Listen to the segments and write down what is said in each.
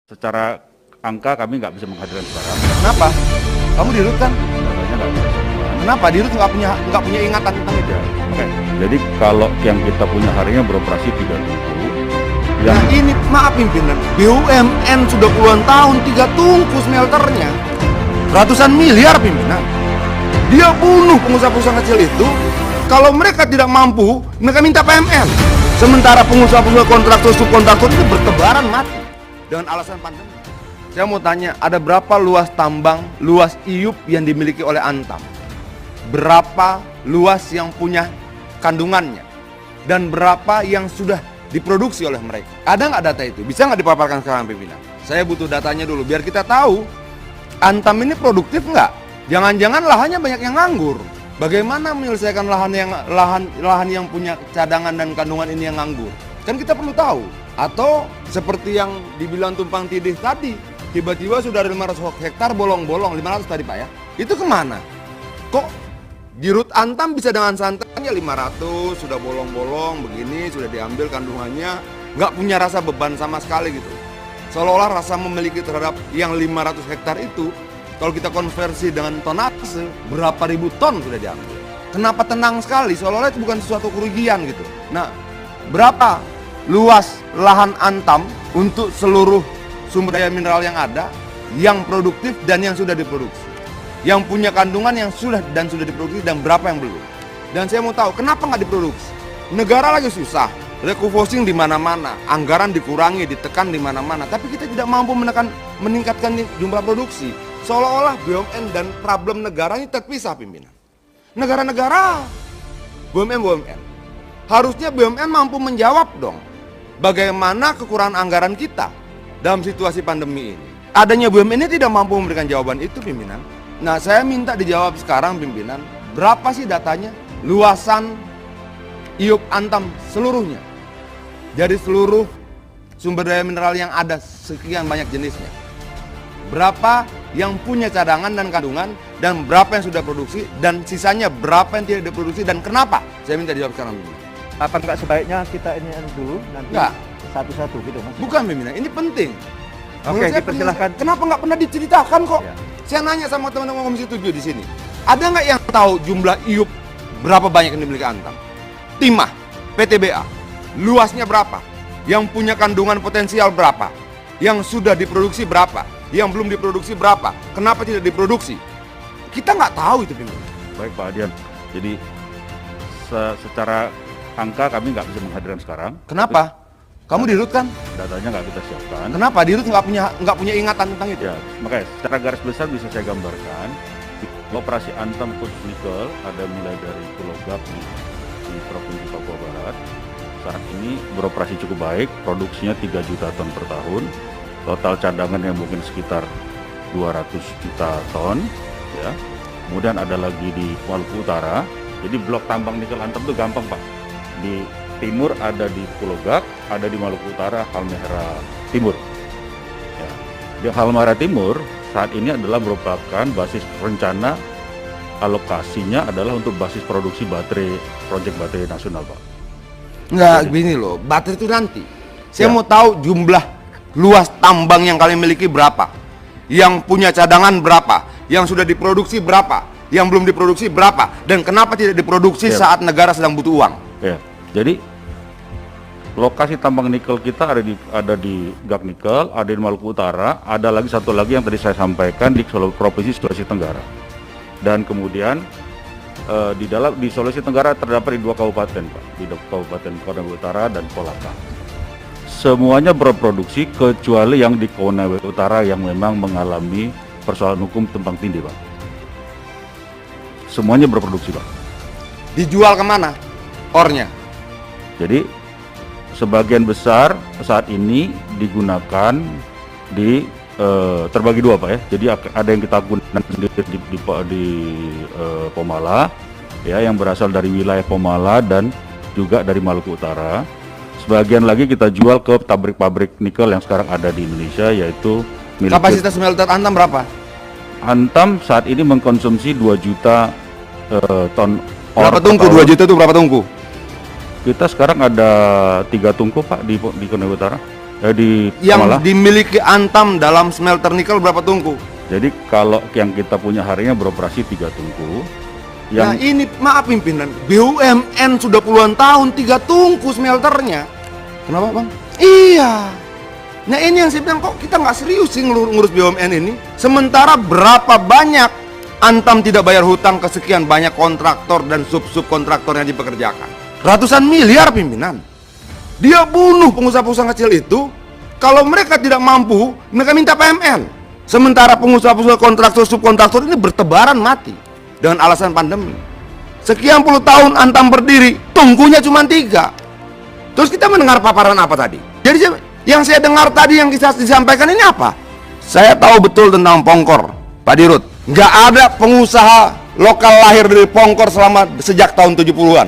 Secara angka kami nggak bisa menghadirkan sekarang. Kenapa? Kamu di RUT kan? Datanya nggak bisa sekarang. Kenapa di RUT nggak punya ingatan tentang itu? Ya, oke. Jadi kalau yang kita punya harinya beroperasi 3 tungku. Nah ini maaf pimpinan, BUMN sudah puluhan tahun 3 tungku smelternya, ratusan miliar pimpinan. Dia bunuh pengusaha-pengusaha kecil itu. Kalau mereka tidak mampu, mereka minta PMN. Sementara pengusaha-pengusaha kontraktor subkontraktor itu bertebaran mati dengan alasan pandemi. Saya mau tanya, ada berapa luas tambang, luas IUP yang dimiliki oleh Antam? Berapa luas yang punya kandungannya? Dan berapa yang sudah diproduksi oleh mereka? Ada nggak data itu? Bisa nggak dipaparkan sekarang pimpinan? Saya butuh datanya dulu, biar kita tahu Antam ini produktif nggak? Jangan-jangan lahannya banyak yang nganggur. Bagaimana menyelesaikan lahan yang punya cadangan dan kandungan ini yang nganggur? Kan kita perlu tahu. Atau seperti yang dibilang tumpang tindih tadi, tiba-tiba sudah ada 500 hektar bolong-bolong, 500 tadi Pak ya. Itu kemana? Kok di RUT Antam bisa dengan santainya 500 sudah bolong-bolong begini, sudah diambil kandungannya, nggak punya rasa beban sama sekali gitu. Seolah-olah rasa memiliki terhadap yang 500 hektar itu, kalau kita konversi dengan tonase, berapa ribu ton sudah diambil. Kenapa tenang sekali? Seolah-olah itu bukan sesuatu kerugian gitu. Nah, berapa luas lahan Antam untuk seluruh sumber daya mineral yang ada, yang produktif dan yang sudah diproduksi, yang punya kandungan yang sudah diproduksi dan berapa yang belum. Dan saya mau tahu kenapa nggak diproduksi. Negara lagi susah, refocusing di mana-mana, anggaran dikurangi, ditekan di mana-mana, tapi kita tidak mampu meningkatkan jumlah produksi. Seolah-olah BUMN dan problem negara ini terpisah pimpinan. Negara-negara, BUMN. Harusnya BUMN mampu menjawab dong bagaimana kekurangan anggaran kita dalam situasi pandemi ini. Adanya BUMN ini tidak mampu memberikan jawaban itu pimpinan. Nah saya minta dijawab sekarang pimpinan, berapa sih datanya luasan IUP Antam seluruhnya? Dari seluruh sumber daya mineral yang ada sekian banyak jenisnya. Berapa yang punya cadangan dan kandungan, dan berapa yang sudah produksi, dan sisanya berapa yang tidak diproduksi, dan kenapa? Saya minta dijawab sekarang. Apa enggak sebaiknya kita ini dulu nanti Enggak. satu-satu gitu mas? Bukan pimpinan, ini penting. Oke, Menurut saya dipersilahkan. Kenapa nggak pernah diceritakan kok? Ya. Saya nanya sama teman-teman Komisi 7 di sini. Ada nggak yang tahu jumlah IUP berapa banyak yang dimiliki Antam? Timah, PTBA, luasnya berapa? Yang punya kandungan potensial berapa? Yang sudah diproduksi berapa? Yang belum diproduksi berapa? Kenapa tidak diproduksi? Kita nggak tahu itu pimpinan. Baik Pak Adian. Jadi secara angka kami nggak bisa menghadirkan sekarang. Kenapa? Kamu di RUT kan? Datanya nggak kita siapkan. Kenapa di RUT nggak punya ingatan tentang itu? Ya, makanya secara garis besar bisa saya gambarkan. Operasi Antam Khusus Nikel ada mulai dari Pulau Gap di Provinsi Papua Barat. Saat ini beroperasi cukup baik, produksinya 3 juta ton per tahun. Total cadangan yang mungkin sekitar 200 juta ton, ya. Kemudian ada lagi di Maluku Utara. Jadi blok tambang nikel Antam itu gampang Pak. Di timur ada di Pulau Gap, ada di Maluku Utara, Halmahera Timur. Ya. Di Halmahera Timur saat ini adalah merupakan basis rencana alokasinya adalah untuk basis produksi baterai, proyek baterai nasional Pak. Nggak, gini loh, baterai itu nanti. Saya Ya. mau tahu jumlah luas tambang yang kalian miliki berapa, yang punya cadangan berapa, yang sudah diproduksi berapa, yang belum diproduksi berapa, dan kenapa tidak diproduksi Ya. saat negara sedang butuh uang. Ya, jadi lokasi tambang nikel kita ada di Gap Nikel, ada di Maluku Utara, ada lagi satu lagi yang tadi saya sampaikan di Provinsi Sulawesi Tenggara. Dan kemudian di Sulawesi Tenggara terdapat di 2 kabupaten Pak, di Kabupaten Konawe Utara dan Kolaka. Semuanya berproduksi kecuali yang di Konawe Utara yang memang mengalami persoalan hukum tumpang tindih Pak. Semuanya berproduksi Pak. Dijual kemana? Ornya. Jadi sebagian besar saat ini digunakan terbagi 2 Pak ya. Jadi ada yang kita gunakan sendiri di Pomala ya, yang berasal dari wilayah Pomala dan juga dari Maluku Utara. Sebagian lagi kita jual ke pabrik-pabrik nikel yang sekarang ada di Indonesia, yaitu milik Kapasitas smelter Antam berapa? Antam saat ini mengkonsumsi 2 juta ton ore Berapa per tungku? tahun. 2 juta itu berapa tungku? Kita sekarang ada 3 tungku Pak di Konawe Utara. di Yang Malah. dimiliki Antam dalam smelter nikel berapa tungku? Jadi kalau yang kita punya harinya beroperasi 3 tungku. Nah ini maaf pimpinan, BUMN sudah puluhan tahun 3 tungku smelternya. Kenapa bang? Iya. Nah ini yang saya bilang, kok kita nggak serius sih ngurus BUMN ini. Sementara berapa banyak Antam tidak bayar hutang ke sekian banyak kontraktor dan sub-sub kontraktor yang dipekerjakan. Ratusan miliar pimpinan. Dia bunuh pengusaha-pengusaha kecil itu. Kalau mereka tidak mampu, mereka minta PMN. Sementara pengusaha-pengusaha kontraktor subkontraktor ini bertebaran mati dengan alasan pandemi. Sekian puluh tahun Antam berdiri, tungkunya cuma 3. Terus kita mendengar paparan apa tadi? Jadi yang saya dengar tadi yang bisa disampaikan ini apa? Saya tahu betul tentang Pongkor, Pak Dirut. Nggak ada pengusaha lokal lahir dari Pongkor sejak tahun 70-an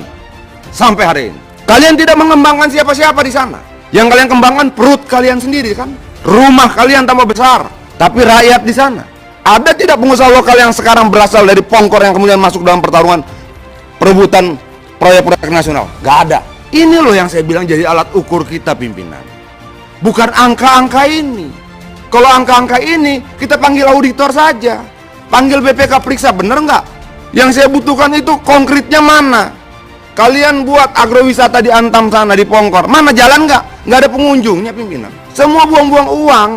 sampai hari ini. Kalian tidak mengembangkan siapa-siapa di sana. Yang kalian kembangkan perut kalian sendiri kan? Rumah kalian tambah besar, tapi rakyat di sana. Ada tidak pengusaha lokal yang sekarang berasal dari Pongkor yang kemudian masuk dalam pertarungan perebutan proyek-proyek nasional? Nggak ada. Ini loh yang saya bilang jadi alat ukur kita pimpinan. Bukan angka-angka ini. Kalau angka-angka ini kita panggil auditor saja, panggil BPK periksa bener nggak? Yang saya butuhkan itu konkretnya mana? Kalian buat agrowisata di Antam sana di Pongkor, mana jalan nggak? Nggak ada pengunjungnya pimpinan. Semua buang-buang uang.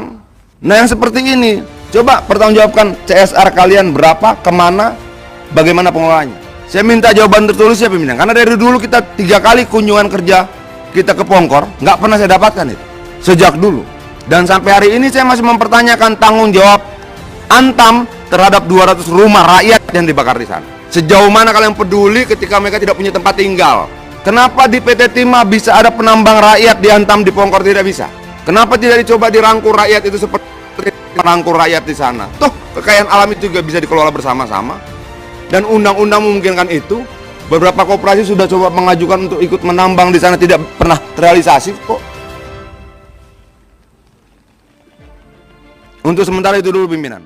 Nah yang seperti ini, coba pertanggungjawabkan CSR kalian berapa, kemana, bagaimana pengelolaannya. Saya minta jawaban tertulis ya pimpinan, karena dari dulu kita 3 kali kunjungan kerja kita ke Pongkor, nggak pernah saya dapatkan itu sejak dulu. Dan sampai hari ini saya masih mempertanyakan tanggung jawab Antam terhadap 200 rumah rakyat yang dibakar di sana. Sejauh mana kalian peduli ketika mereka tidak punya tempat tinggal? Kenapa di PT Timah bisa ada penambang rakyat di Antam, di Pongkor tidak bisa? Kenapa tidak dicoba dirangkul rakyat itu seperti merangkul rakyat di sana? Toh kekayaan alam itu juga bisa dikelola bersama-sama. Dan undang-undang memungkinkan itu. Beberapa koperasi sudah coba mengajukan untuk ikut menambang di sana, tidak pernah terrealisasi kok. Untuk sementara itu dulu pimpinan.